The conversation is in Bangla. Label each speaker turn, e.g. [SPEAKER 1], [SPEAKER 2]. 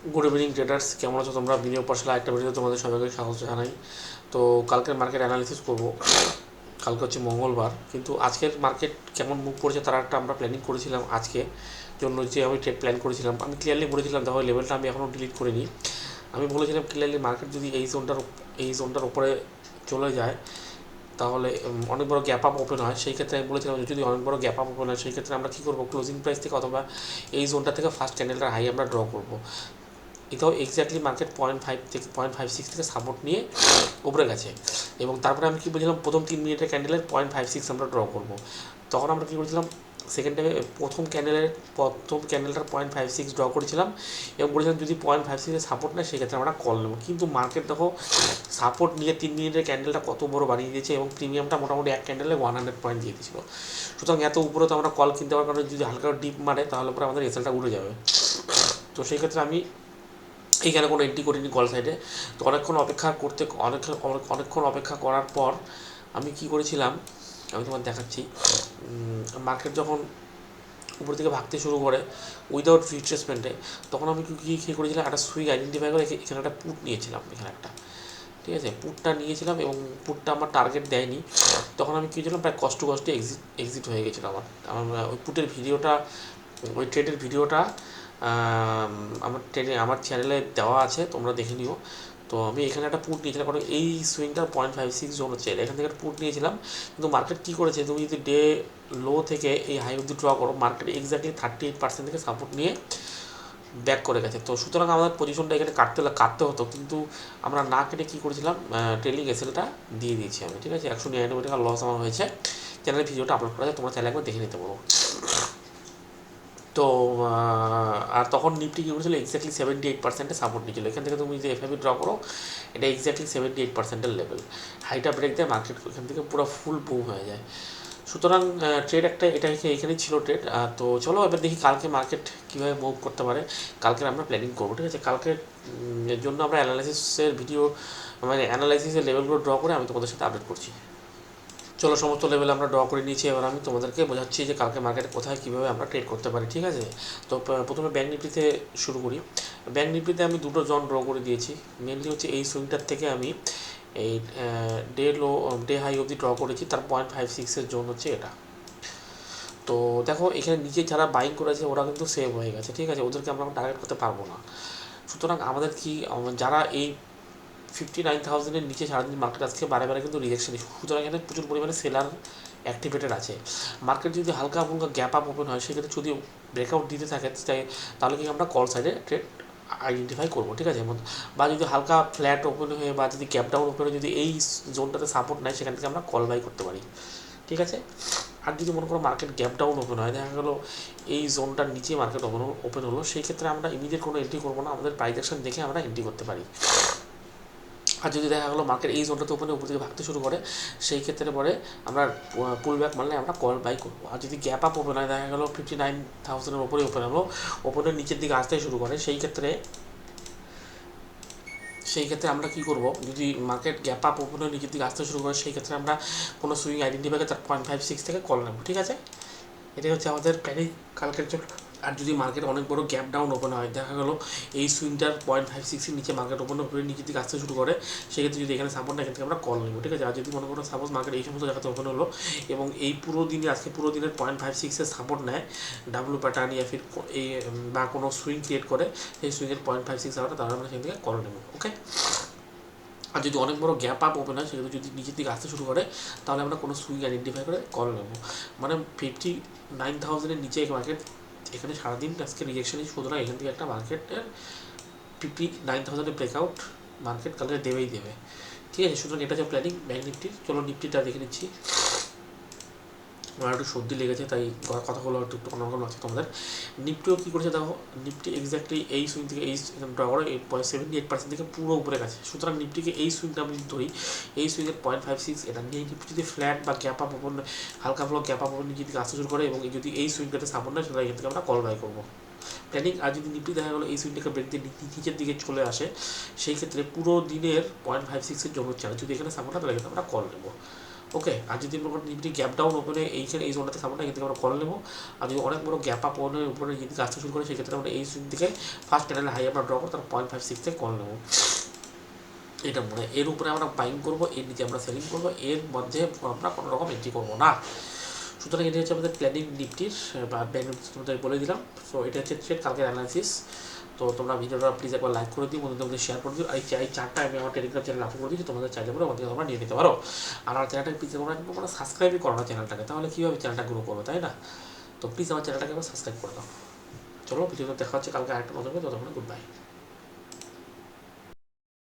[SPEAKER 1] গুড ইভিনিং ট্রেডার্স, কেমন আছো তোমরা? বিনিয়োগ পাঠশালা একটা ভিডিও তোমাদের সবাইকে স্বাগত জানাই। তো কালকের মার্কেট অ্যানালিসিস করব। কালকে হচ্ছে মঙ্গলবার, কিন্তু আজকের মার্কেট কেমন মুভ করেছে তার একটা আমরা প্ল্যানিং করেছিলাম আজকে জন্য। যে আমি ট্রেড প্ল্যান করেছিলাম, আমি ক্লিয়ারলি বলেছিলাম, দেখো লেভেলটা আমি এখনও ডিলিট করিনি। আমি বলেছিলাম ক্লিয়ারলি মার্কেট যদি এই জোনটার উপরে চলে যায়, তাহলে অনেক বড় গ্যাপ আপ ওপেন হয়। সেই ক্ষেত্রে আমি বলেছিলাম যদি অনেক বড় গ্যাপ আপ ওপেন হয়, সেই ক্ষেত্রে আমরা কী করবো, ক্লোজিং প্রাইস থেকে অথবা এই জোনটা থেকে ফার্স্ট ক্যান্ডেলটার হাই আমরা ড্র করবো। এটাও এক্স্যাক্টলি মার্কেট 0.56 থেকে সাপোর্ট নিয়ে উপরে গেছে। এবং তারপরে আমি কী বলছিলাম, প্রথম 3 মিনিটের ক্যান্ডেলের 0.56 আমরা ড্র করবো। তখন আমরা কী করেছিলাম, সেকেন্ড টাইমে প্রথম ক্যান্ডেলটার 0.56 ড্র করেছিলাম এবং বলেছিলাম যদি 0.56 সাপোর্ট নেয় সেক্ষেত্রে আমরা কল নেবো। কিন্তু মার্কেট দেখো সাপোর্ট নিয়ে 3 মিনিটের ক্যান্ডেলটা কত বড় বানিয়ে দিয়েছে এবং প্রিমিয়ামটা মোটামুটি এক ক্যান্ডেলে 100 পয়েন্ট দিয়ে দিয়েছিল। সুতরাং এত উপরে তো আমরা কল কিনতে পারবো, কারণ যদি হালকা ডিপ মারে তাহলে পরে আমাদের রেজাল্টটা উঠে যাবে। তো সেই ক্ষেত্রে আমি এইখানে কোনো এন্ট্রি করিনি কল সাইডে। তো অনেকক্ষণ অপেক্ষা করার পর আমি কি করেছিলাম, আমি তোমার দেখাচ্ছি। মার্কেট যখন উপর থেকে ভাগতে শুরু করে উইদাউট রিট্রেসমেন্টে, তখন আমি কী করেছিলাম, একটা সুইং আইডেন্টিফাই করে এখানে একটা পুট নিয়েছিলাম, এখানে একটা, ঠিক আছে, পুটটা নিয়েছিলাম এবং পুটটা আমার টার্গেট দেয়নি। তখন আমি কী ছিলাম, প্রায় কষ্টে এক্সিট হয়ে গেছিলো আমার ওই পুটের ভিডিওটা, ওই ট্রেডের ভিডিওটা আমার চ্যানেলে দেওয়া আছে, তোমরা দেখে নিও। তো আমি এখানে একটা পুট নিয়েছিলাম, কারণ এই সুইংটার 0.56 জোন হচ্ছে, এখান থেকে একটা পুট নিয়েছিলাম। কিন্তু মার্কেট কী করেছে, তুমি যদি ডে লো থেকে এই হাই অব্দি ড্র করো, মার্কেট এক্স্যাক্টলি 38% থেকে সাপোর্ট নিয়ে ব্যাক করে গেছে। তো সুতরাং আমাদের পজিশনটা এখানে কাটতে হতো, কিন্তু আমরা না কেটে কী করেছিলাম, ট্রেলিং এসএলটা দিয়ে দিয়েছি আমি, ঠিক আছে। 199 টাকা লস আমার হয়েছে। চ্যানেলের ভিডিওটা আপলোড করা যায়, তোমরা চাইলে একবার দেখে নিতে পারো। তো আর তখন নিফটি কী করেছিল, এক্স্যাক্টলি 78% সাপোর্ট নিয়েছিল। এখান থেকে তুমি যদি এফআইবি ড্র করো, এটা এক্স্যাক্টলি 78%-এর লেভেল। হাইটা ব্রেক দেয়, মার্কেট এখান থেকে পুরো ফুল বুম হয়ে যায়। সুতরাং ট্রেড একটা এখানেই ছিল ট্রেড। তো চলো এবার দেখি কালকে মার্কেট কীভাবে মুভ করতে পারে। কালকের আমরা প্ল্যানিং করবো, ঠিক আছে। কালকের জন্য আমরা অ্যানালাইসিসের ভিডিও, মানে অ্যানালাইসিসের লেভেলগুলো ড্র করে আমি তোমাদের সাথে আপডেট করছি। চলো, সমস্ত লেভেল আমরা ড্র করে নিয়েছি। এবার আমি তোমাদেরকে বোঝাচ্ছি যে কালকে মার্কেটে কোথায় কীভাবে আমরা ট্রেড করতে পারি, ঠিক আছে। তো প্রথমে ব্যাঙ্ক নিফটিতে শুরু করি। ব্যাঙ্ক নিফটিতে আমি দুটো জোন ড্র করে দিয়েছি। মেনলি হচ্ছে এই সুইংটার থেকে আমি এই ডে হাই অবধি ড্র করেছি, তার 0.56 জোন হচ্ছে এটা। তো দেখো এখানে নিচে যারা বাইং করেছে ওরা কিন্তু সেভ হয়ে গেছে, ঠিক আছে, ওদেরকে আমরা টার্গেট করতে পারবো না। সুতরাং আমাদের কি, যারা এই 59,000-এর নিচে সারাদিন মার্কেট আজকে বারে কিন্তু রিজেকশন, সুতরাং এখানে প্রচুর পরিমাণে সেলার অ্যাক্টিভেটেড আছে। মার্কেট যদি হালকা ফুলকা গ্যাপ আপ ওপেন হয়, সেক্ষেত্রে যদি ব্রেকআউট দিতে থাকে তাহলে কি আমরা কল সাইডে ট্রেড আইডেন্টিফাই করবো, ঠিক আছে। বা যদি হালকা ফ্ল্যাট ওপেন হয়ে বা যদি গ্যাপ ডাউন ওপেন হয়ে যদি এই জোনটাতে সাপোর্ট নেয়, সেখান থেকে আমরা কল বাই করতে পারি, ঠিক আছে। আর যদি মনে করো মার্কেট গ্যাপ ডাউন ওপেন হয়, দেখা গেলো এই জোনটার নিচে মার্কেট ওপেন হলো, সেই ক্ষেত্রে আমরা ইমিডিয়েট কোনো এন্ট্রি করবো না, আমাদের প্রাইস অ্যাকশন দেখে আমরা এন্ট্রি করতে পারি। আর যদি দেখা গেলো মার্কেট এই জোনটাতে ওপেনে উপর থেকে ভাগতে শুরু করে, সেই ক্ষেত্রে পরে আমরা পুল ব্যাক মারলে আমরা কল বাই করবো। আর যদি গ্যাপ আপ ওপেন হয়, দেখা গেলো 59,000-এর ওপরে ওপেন হলো, ওপেনের নিচের দিকে আসতে শুরু করে, সেই ক্ষেত্রে আমরা কী করবো, যদি মার্কেট গ্যাপ আপ ওপেনের নিচের দিকে আসতে শুরু করে, সেই ক্ষেত্রে আমরা কোনো সুইং আইডেন্টিফাইকে তার 0.56 থেকে কল নেবো, ঠিক আছে। এটাই হচ্ছে আমাদের প্ল্যানিং কালকের জন্য। আর যদি মার্কেট অনেক বড় গ্যাপ ডাউন ওপেন হয়, দেখা গেলো এই সুইংটার 0.56-এর নিচে মার্কেট ওপেনের নিচের দিকে আসতে শুরু করে, সেক্ষেত্রে যদি এখানে সাপোর্ট না, এখান থেকে আমরা কল নেবো, ঠিক আছে। আর যদি মনে করো সাপোজ মার্কেট এই সমস্ত জায়গাতে ওপেন হলো এবং এই আজকে পুরো দিনের 0.56-এর সাপোর্ট নেয়, ডাব্লু প্যাটার্ন ইয়া ফির এই বা কোনো সুইং ক্রিয়েট করে, সেই সুইংয়ের 0.56 সাপোর্ট, তাহলে আমরা সেখান থেকে কল নেবো, ওকে। আর যদি অনেক বড় গ্যাপ আপ ওপেন হয়, সেক্ষেত্রে যদি নিচের দিকে আসতে শুরু করে, তাহলে আমরা কোনো সুইং আইডেন্টিফাই করে কল নেবো। মানে 59,000-এর নিচে মার্কেট এখানে সারাদিন আজকে রিজেকশনই, সুতরাং এখান থেকে একটা মার্কেটের 59,000-এর ব্রেকআউট মার্কেট কালকে দেবে, ঠিক আছে। সুতরাং এটা হচ্ছে প্ল্যানিং ব্যাঙ্ক নিফটির। চলো নিফটিটা দেখে নিচ্ছি। আমার একটু সর্দি লেগেছে, তাই কথাগুলো একটু অন্যরকম আছে তোমাদের। নিফটিও কী করেছে দেখো, নিফটি এক্স্যাক্টলি এই সুইং থেকে এই ড্র করে 78% থেকে পুরো উপরে গেছে। সুতরাং নিফটিকে এই সুইংটা আমি ধরি, এই সুইংয়ের 0.56 এটা নিয়ে নিফটি যদি ফ্ল্যাট বা গ্যাপ আপ ওপেন, হালকা ফুলকা গ্যাপ আপ ওপেন নিচের দিকে আসতে শুরু করে এবং যদি এই সুইংটাতে সাপোর্ট নেয়, সেটা এখান থেকে আমরা কল বাই করবো, প্ল্যানিং। আর যদি নিফটি দেখা গেলো এই সুইংটাকে ব্রেক দিয়ে নিচের দিকে চলে আসে, সেই ক্ষেত্রে পুরো দিনের 0.56-এর জন্য হচ্ছে না, যদি এখানে সাপোর্ট হয় তাহলে এখানে আমরা কল নেবো, ওকে, আর যদি মনে করো নিফটি গ্যাপ ডাউন ওপেনে এইখানে এই জোনটাতে সাপোর্ট এখান থেকে আমরা কল নেবো। আর যদি অনেক বড় গ্যাপ আপ উপরে যদি আসতে শুরু করে সেক্ষেত্রে আমরা এই দিকে ফার্স্ট ক্যান্ডেল হাই আমরা ড্র করবো, তার 0.56 থেকে কল নেবো। এটা মনে হয় এর উপরে আমরা বাইং করবো, এর নিচে আমরা সেলিং করবো, এর মধ্যে আমরা কোনো রকম এন্ট্রি করবো না। সুতরাং এটা হচ্ছে আমাদের প্ল্যানিং নিফটির বা ব্যাংক নিফটি তোমাদের বলে দিলাম। সো এটা হচ্ছে ট্রেড কালকের অ্যানালিসিস। তো তোমরা ভিডিওটা প্লিজ একবার লাইক করে দিও, বন্ধুদের শেয়ার করে দিও। এই চারটা আমি আমার টেলিগ্রাম চ্যানেল আপলোড করে দিচ্ছি, তোমাদের চাইলে পরে আমাদের তোমরা নিয়ে নিতে পারো। আর আমার চ্যানেলটাকে প্লিজ তোমরা সাবস্ক্রাইবই করো না চ্যানেলটাকে, তাহলে কীভাবে চ্যানেলটা গ্রো করবো, তাই না? তো প্লিজ আমার চ্যানেলটাকে সাবস্ক্রাইব করে দাও। চলো ভিডিওতে দেখা হচ্ছে কালকে আরেকটা নতুন, ততক্ষণ গুড বাই।